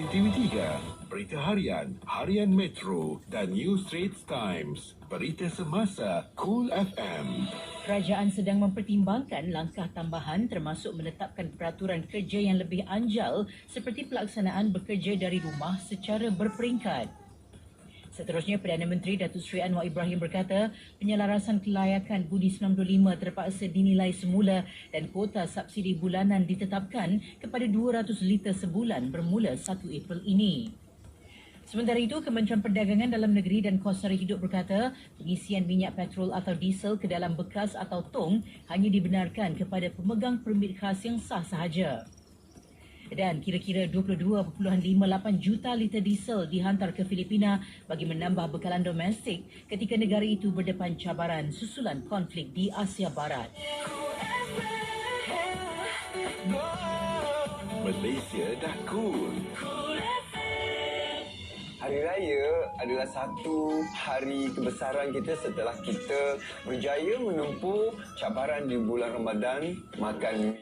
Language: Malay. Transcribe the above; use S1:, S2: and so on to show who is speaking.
S1: TV3, Berita Harian, Harian Metro dan New Straits Times. Berita semasa Cool FM.
S2: Kerajaan sedang mempertimbangkan langkah tambahan termasuk menetapkan peraturan kerja yang lebih anjal seperti pelaksanaan bekerja dari rumah secara berperingkat. Seterusnya, Perdana Menteri Datuk Seri Anwar Ibrahim berkata penyelarasan kelayakan budi 95 terpaksa dinilai semula dan kuota subsidi bulanan ditetapkan kepada 200 liter sebulan bermula 1 April ini. Sementara itu, Kementerian Perdagangan Dalam Negeri dan Kos Sara Hidup berkata pengisian minyak petrol atau diesel ke dalam bekas atau tong hanya dibenarkan kepada pemegang permit khas yang sah sahaja. Dan kira-kira 22.58 juta liter diesel dihantar ke Filipina bagi menambah bekalan domestik ketika negara itu berdepan cabaran susulan konflik di Asia Barat.
S1: Malaysia dah cool.
S3: Hari Raya adalah satu hari kebesaran kita setelah kita berjaya menempuh cabaran di bulan Ramadan, makan